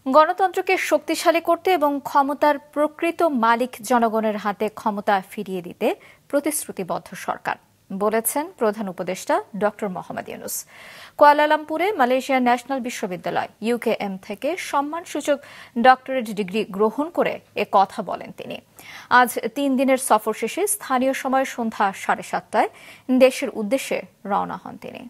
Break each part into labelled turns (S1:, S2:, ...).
S1: গণতন্ত্রকে শক্তিশালী করতে এবং ক্ষমতার প্রকৃত মালিক জনগণের হাতে ক্ষমতা ফিরিয়ে দিতে প্রতিশ্রুতিবদ্ধ সরকার, বলেছেন প্রধান উপদেষ্টা ডক্টর মোহাম্মদ ইউনূস। কুয়ালালামপুরে মালয়েশিয়ার ন্যাশনাল বিশ্ববিদ্যালয় UKM থেকে সম্মানসূচক ডক্টরেট ডিগ্রি গ্রহণ করে এ কথা বলেন তিনি। আজ 3 দিনের সফর শেষে স্থানীয় সময় সন্ধ্যা 7:30টায় দেশের উদ্দেশ্যে রওনা হন তিনি।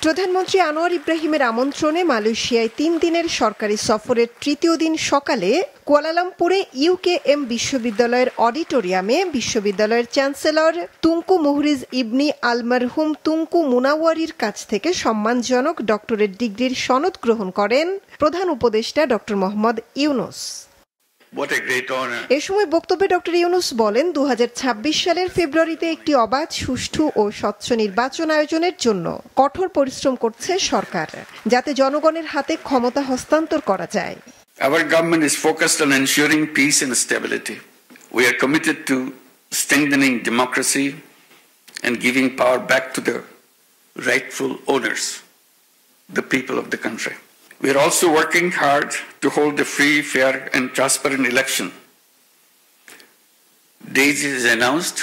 S2: প্রধানমন্ত্রী আনোয়ার ইব্রাহিমের আমন্ত্রণে মালয়েশিয়ায় 3 দিনের সরকারি সফরের তৃতীয় দিন সকালে কুয়ালালামপুরে UKM বিশ্ববিদ্যালয়ের অডিটোরিয়ামে বিশ্ববিদ্যালয়ের চ্যান্সেলর তুংকু মুহরিজ ইবনি আল মারহুম তুংকু মুনাওয়ারির কাছ থেকে সম্মানজনক ডক্টরেট ডিগ্রির সনদ গ্রহণ করেন প্রধান উপদেষ্টা ডক্টর মোহাম্মদ ইউনূস। এ সময় বক্তব্যে ডক্টর ইউনূস বলেন, 2026 সালের ফেব্রুয়ারিতে একটি অবাধ, সুষ্ঠু ও স্বচ্ছ নির্বাচন আয়োজনের জন্য কঠোর পরিশ্রম করছে সরকার, যাতে জনগণের হাতে ক্ষমতা হস্তান্তর করা যায়।
S3: Our government is focused on ensuring peace and stability. We are committed to strengthening democracy and giving power back to the rightful owners, the people of the country. We are also working hard to hold a free, fair and transparent election. Date is announced.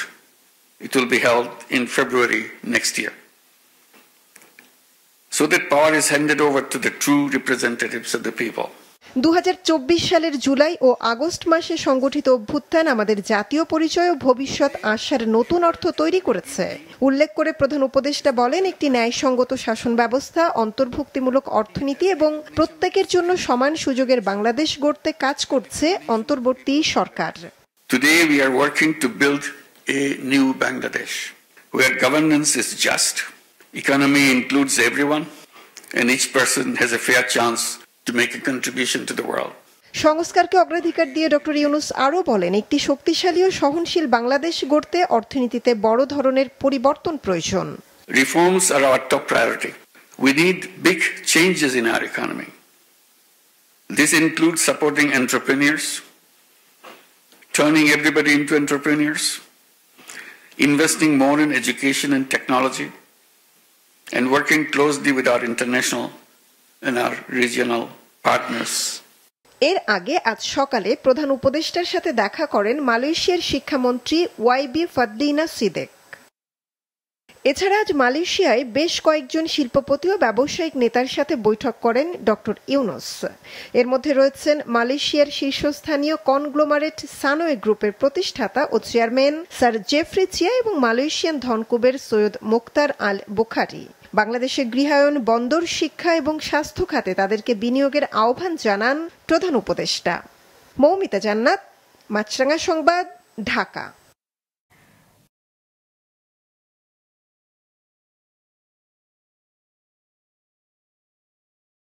S3: It will be held in February next year, so that power is handed over to the true representatives of the people.
S2: 2024 সালের জুলাই ও August মাসে সংগঠিত অভ্যুত্থান আমাদের জাতীয় পরিচয় ও ভবিষ্যৎ আশার নতুন অর্থ তৈরি করেছে। উল্লেখ করে প্রধান উপদেষ্টা বলেন, একটি ন্যায়সঙ্গত শাসন ব্যবস্থা, অন্তর্ভুক্তিমূলক অর্থনীতি এবং প্রত্যেকের জন্য সমান সুযোগের বাংলাদেশ গড়তে কাজ করছে অন্তর্বর্তী সরকার।
S3: Today we are working to build a new Bangladesh where governance is just, economy includes everyone, and each person has a fair chance to make a contribution to the world.
S2: সংস্কারকে অগ্রাধিকার দিয়ে ডক্টর ইউনূস আরও বলেন, একটি শক্তিশালী ও সহনশীল বাংলাদেশ গড়তে অর্থনীতিতে বড় ধরনের পরিবর্তন প্রয়োজন।
S3: Reforms are our top priority. We need big changes in our economy. This includes supporting entrepreneurs, turning everybody into entrepreneurs, investing more in education and technology, and working closely with our international and our regional partners.
S2: এর আগে আজ সকালে প্রধান উপদেষ্টার সাথে দেখা করেন মালয়েশিয়ার শিক্ষামন্ত্রী YB ফাদলিনা সিদ্দিক। এছাড়া আজ মালয়েশিয়ায় বেশ কয়েকজন শিল্পপতি ও ব্যবসায়িক নেতার সাথে বৈঠক করেন ডক্টর ইউনূস। এর মধ্যে রয়েছেন মালয়েশিয়ার শীর্ষস্থানীয় কনগ্লোমারেট সানোয়ে গ্রুপের প্রতিষ্ঠাতা ও চেয়ারম্যান স্যার জেফ্রি চিয়া এবং মালয়েশিয়ান ধনকুবের সৈয়দ মুখতার আল বুখারি। বাংলাদেশের গৃহায়ন, বন্দর, শিক্ষা এবং স্বাস্থ্য খাতে তাদেরকে বিনিয়োগের আহ্বান জানান প্রধান উপদেষ্টা। মৌমিতা জান্নাত, মাছরাঙা সংবাদ, ঢাকা।